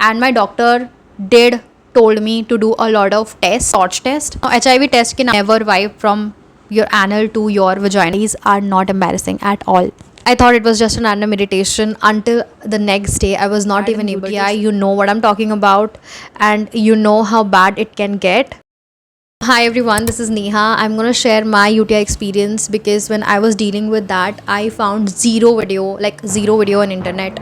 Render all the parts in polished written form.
and my doctor did told me to do a lot of tests, torch test. Now, HIV test can never wipe from your anal to your vagina. These are not embarrassing at all. I thought it was just an random irritation until the next day. I was not even able to. You know what I'm talking about, and you know how bad it can get. Hi everyone, this is Neha. I'm gonna share my UTI experience because when I was dealing with that, I found zero video on internet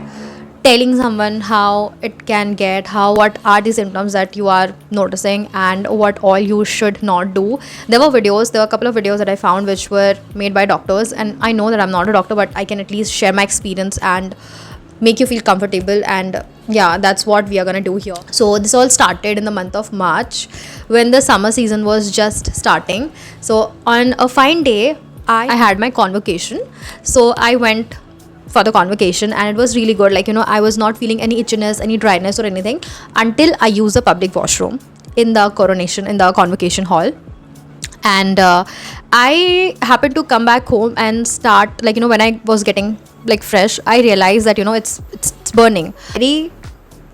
telling someone how it can get, what are the symptoms that you are noticing, and what all you should not do. There were a couple of videos that I found which were made by doctors, and I know that I'm not a doctor, but I can at least share my experience and make you feel comfortable. And yeah, that's what we are gonna do here. So this all started in the month of March when the summer season was just starting. So on a fine day, I had my convocation, so I went for the convocation, and it was really good. I was not feeling any itchiness, any dryness or anything until I used the public washroom in the convocation hall. And I happened to come back home and start, when I was getting fresh, I realized that it's burning.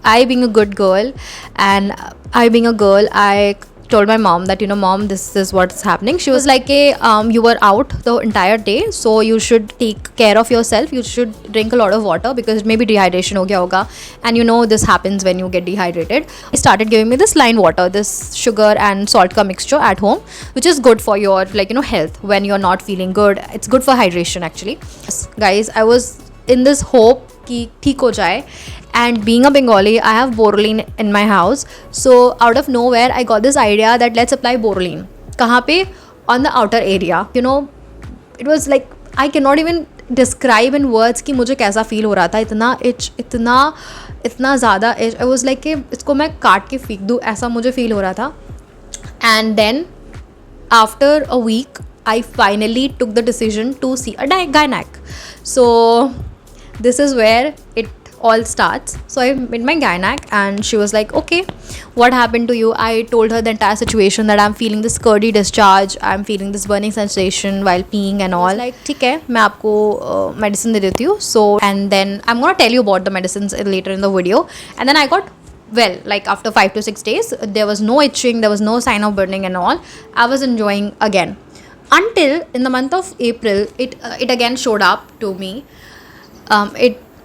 I being a good girl, and I told my mom that, mom, this is what's happening. She was like, you were out the entire day, so you should take care of yourself. You should drink a lot of water because maybe dehydration ho gaya hoga, and this happens when you get dehydrated. He started giving me this line water, this sugar and salt ka mixture at home, which is good for your health when you're not feeling good. It's good for hydration actually. Yes, guys, I was in this hope ki theek ho jaye. And being a Bengali, I have Borolene in my house. So out of nowhere, I got this idea that let's apply Borolene. Kahan pe? On the outer area. It was like, I cannot even describe in words कि मुझे कैसा feel हो रहा था. इतना ज़्यादा itch. I was like कि इसको मैं काट के फेंक दूँ, ऐसा मुझे feel हो रहा था. And then after a week, I finally took the decision to see a gynac. So this is where it all starts. So I met my gynac, and she was like, okay, what happened to you? I told her the entire situation, that I'm feeling this curdy discharge, I'm feeling this burning sensation while peeing and all. Like, ठीक है, मैं आपको medicine दे देती हूँ. So, and then I'm gonna tell you about the medicines later in the video. And then I got well, after 5 to 6 days, there was no itching, there was no sign of burning and all. I was enjoying again, until in the month of April, it again showed up to me.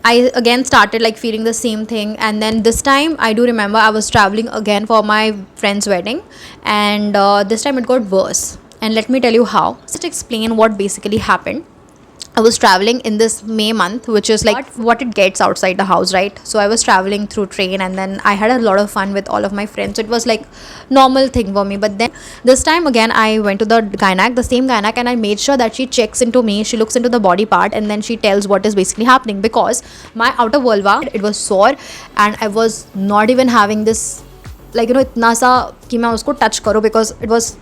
I again started feeling the same thing, and then this time I do remember I was traveling again for my friend's wedding, and this time it got worse. And let me tell you how. Just explain what basically happened. I was traveling in this May month, which is what it gets outside the house, right? So I was traveling through train, and then I had a lot of fun with all of my friends. So it was normal thing for me. But then this time again, I went to the gynac, the same gynac, and I made sure that she checks into me. She looks into the body part, and then she tells what is basically happening, because my outer vulva, it was sore, and I was not even having this itna sa ki main usko touch karo, because it was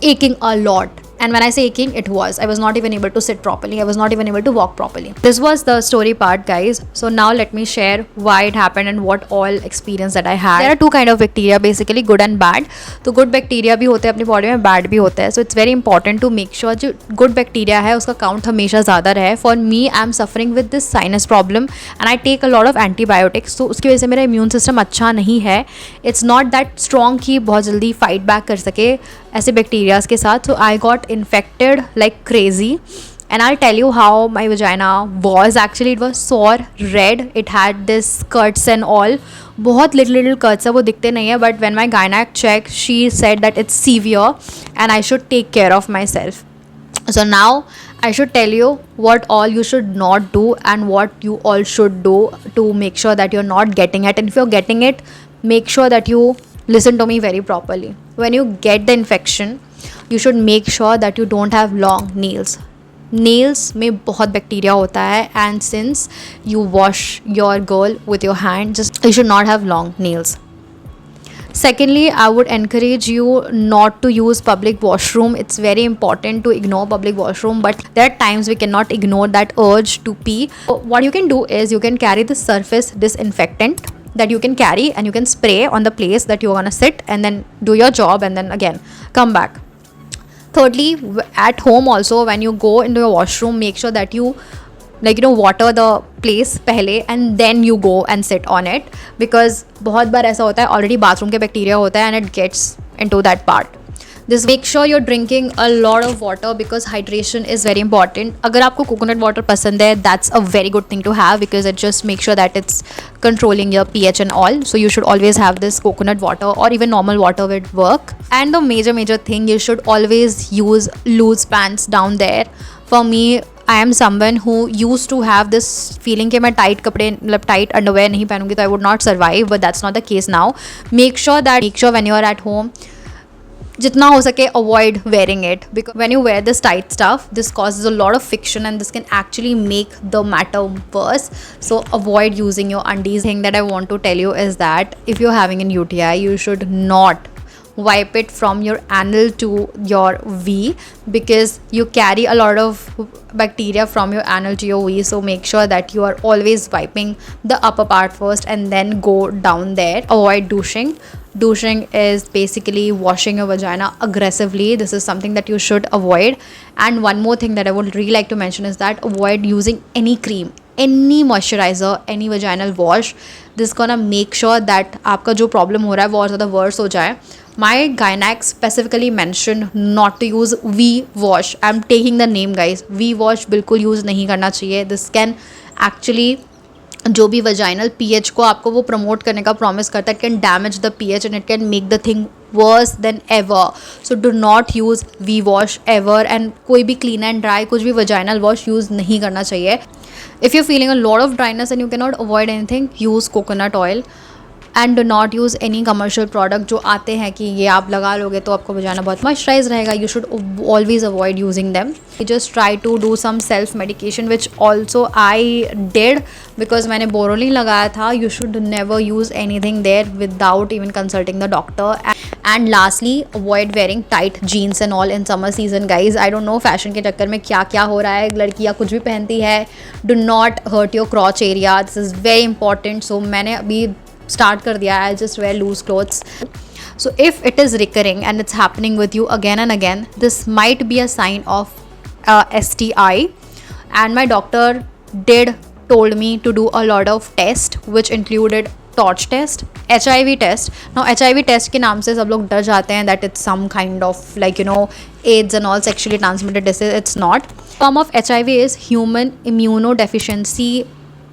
aching a lot. And when I say aching, I was not even able to sit properly. I was not even able to walk properly. This was the story part, guys. So now let me share why it happened and what all experience that I had. There are two kind of bacteria, basically good and bad. So good bacteria भी होते हैं अपनी body में, bad भी होता है. So it's very important to make sure जो good bacteria है उसका count हमेशा ज़्यादा रहे. For me, I'm suffering with this sinus problem, and I take a lot of antibiotics. So उसकी वजह से मेरा immune system अच्छा नहीं है. It's not that strong कि बहुत जल्दी fight back कर सके ऐसे bacterias के साथ. So I got infected like crazy, and I'll tell you how my vagina was. Actually, it was sore, red, it had this cuts and all. बहुत little cuts है, वो दिखते नहीं है, but when my gynac checked, she said that it's severe and I should take care of myself. So now I should tell you what all you should not do and what you all should do to make sure that you're not getting it. And if you're getting it, make sure that you listen to me very properly. When you get the infection, you should make sure that you don't have long nails. Nails में बहुत bacteria होता है, and since you wash your girl with your hand, you should not have long nails. Secondly, I would encourage you not to use public washroom. It's very important to ignore public washroom, but there are times we cannot ignore that urge to pee. So what you can do is you can carry the surface disinfectant that you can carry, and you can spray on the place that you're gonna sit, and then do your job, and then again come back. Thirdly, at home also, when you go into your washroom, make sure that you like water the place पहले and then you go and sit on it, because बहुत बार ऐसा होता है already bathroom के bacteria होता है and it gets into that part. This make sure you're drinking a lot of water because hydration is very important. अगर आपको coconut water पसंद है, that's a very good thing to have because it just makes sure that it's controlling your pH and all. So you should always have this coconut water or even normal water would work. And the major thing, you should always use loose pants down there. For me, I am someone who used to have this feeling कि मैं tight कपड़े मतलब tight underwear नहीं पहनूंगी तो I would not survive, but that's not the case now. Make sure when you are at home, जितना हो सके avoid wearing it, because when you wear this tight stuff, this causes a lot of friction and this can actually make the matter worse. So avoid using your undies. Thing that I want to tell you is that if you're having an UTI, you should not wipe it from your anal to your V, because you carry a lot of bacteria from your anal to your V. So make sure that you are always wiping the upper part first and then go down there. Avoid douching. Douching is basically washing your vagina aggressively. This is something that you should avoid. And one more thing that I would really like to mention is that avoid using any cream, any moisturizer, any vaginal wash. This is gonna make sure that आपका जो problem हो रहा है वो और ज़्यादा worse हो जाए. My gynac specifically mentioned not to use V wash. I'm taking the name, guys. V wash बिल्कुल use नहीं करना चाहिए. This can actually जो भी वजाइनल pH को आपको वो प्रमोट करने का प्रॉमिस करता है, it can damage the pH and it can make the thing worse than ever. So do not use V wash ever, and कोई भी क्लीन एंड ड्राई कुछ भी वजाइनल वॉश यूज़ नहीं करना चाहिए. If you feeling a lot of dryness and you can not avoid anything, use coconut oil. And do not use any commercial product जो आते हैं कि ये आप लगा लोगे तो आपको वजाना बहुत मॉइस्चराइज रहेगा. You should always avoid using them. Just try to do some self medication which also I did, because मैंने बोरोलिन लगाया था. You should never use any thing there without even consulting the doctor. And lastly, avoid wearing tight jeans and all in summer season. Guys, I don't know fashion के चक्कर में क्या क्या हो रहा है, लड़कियाँ कुछ भी पहनती है. Do not hurt your crotch area. This is very important. So मैंने अभी start कर दिया. I just wear loose clothes. So if it is recurring and it's happening with you again and again, this might be a sign of STI. And my doctor told me to do a lot of tests which included torch test, HIV test. Now HIV test के नाम से सब लोग डर जाते हैं that it's some kind of like AIDS and all sexually transmitted disease. It's not. Form of HIV is human immunodeficiency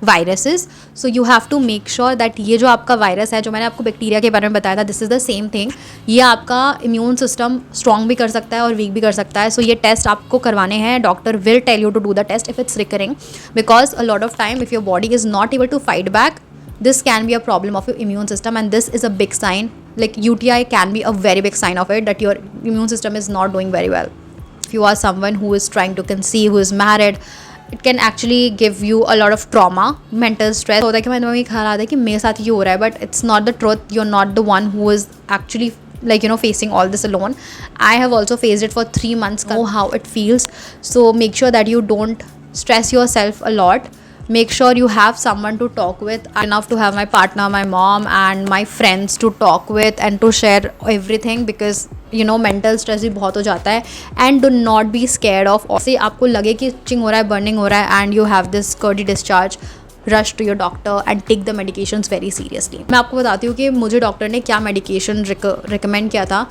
viruses. So you have to make sure that ये जो आपका वायरस है, जो मैंने आपको बैक्टीरिया के बारे में बताया था, this is the same thing. ये आपका इम्यून सिस्टम स्ट्रॉन्ग भी कर सकता है और वीक भी कर सकता है. सो ये टेस्ट आपको करवाने हैं. Doctor will tell you to do the test if it's recurring, because a lot of time if your body is not able to fight back, this can be a problem of your immune system, and this is a big sign. Like UTI can be a very big sign of it, that your immune system is not doing very well. If you are someone who is trying to conceive, who is married, it can actually give you a lot of trauma, mental stress. होता है कि मैं तुम्हें ख्याल आता है कि मेरे साथ ये हो रहा है, but it's not the truth. You're not the one who is actually like facing all this alone. I have also faced it for 3 months. Know how it feels. So make sure that you don't stress yourself a lot. Make sure you have someone to talk with. Enough to have my partner, my mom and my friends to talk with and to share everything, because mental stress भी बहुत हो जाता है. And do not be scared of, से आपको लगे कि itching हो रहा है, burning हो रहा है and you have this curdy discharge, rush to your doctor and take the medications very seriously. मैं आपको बताती हूँ कि मुझे डॉक्टर ने क्या मेडिकेशन रिकमेंड किया था.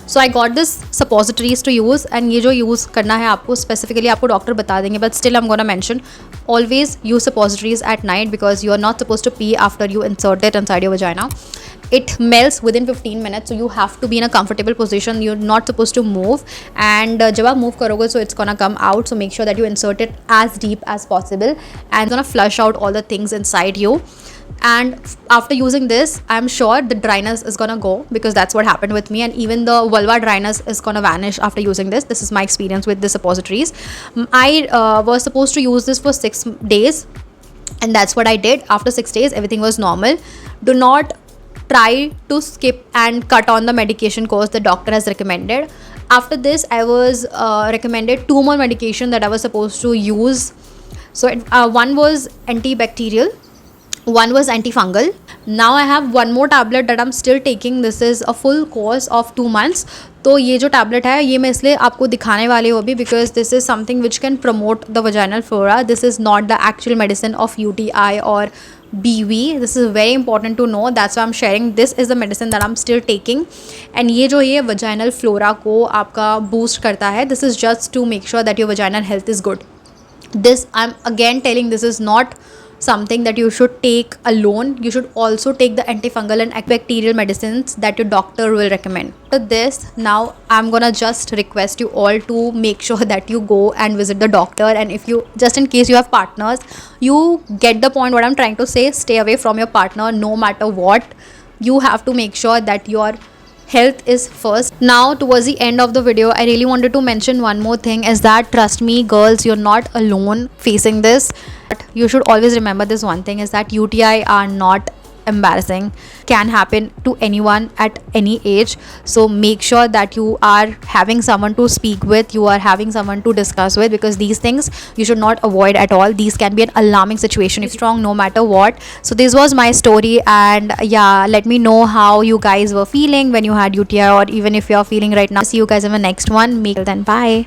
So I got this suppositories to use, and ये जो यूज़ करना है आपको स्पेसिफिकली आपको डॉक्टर बता देंगे, but still I am gonna mention always use suppositories at night, because you are not supposed to pee after you insert it inside your vagina. It melts within 15 minutes, so you have to be in a comfortable position. You're not supposed to move, and जब आप move करोगे, so it's gonna come out. So make sure that you insert it as deep as possible, and it's gonna flush out all the things inside you. And after using this, I'm sure the dryness is gonna go, because that's what happened with me, and even the vulva dryness is gonna vanish after using this. This is my experience with the suppositories. I was supposed to use this for 6 days, and that's what I did. After 6 days, everything was normal. Do not try to skip and cut on the medication course the doctor has recommended. After this, I was recommended 2 more medication that I was supposed to use. So one was antibacterial, one was antifungal. Now I have one more tablet that I'm still taking. This is a full course of 2 months. तो ये जो tablet है ये मैं इसलिए आपको दिखाने वाली हूँ अभी, because this is something which can promote the vaginal flora. This is not the actual medicine of UTI और BV. This is very important to know, that's why I am sharing. This is the medicine that I am still taking. And ये जो ये vaginal flora को आपका boost करता है. This is just to make sure that your vaginal health is good. This, I'm again telling, this is not something that you should take alone. You should also take the antifungal and antibacterial medicines that your doctor will recommend. After this, now I'm gonna just request you all to make sure that you go and visit the doctor. And if you, just in case you have partners, you get the point what I'm trying to say. Stay away from your partner no matter what. You have to make sure that your health is first. Now towards the end of the video, I really wanted to mention one more thing, is that trust me girls, you're not alone facing this. But you should always remember this one thing, is that UTI are not embarrassing, can happen to anyone at any age. So make sure that you are having someone to speak with, you are having someone to discuss with, because these things you should not avoid at all. These can be an alarming situation if strong no matter what. So this was my story, and yeah, let me know how you guys were feeling when you had UTI, or even if you're feeling right now. See you guys in the next one. Make then bye.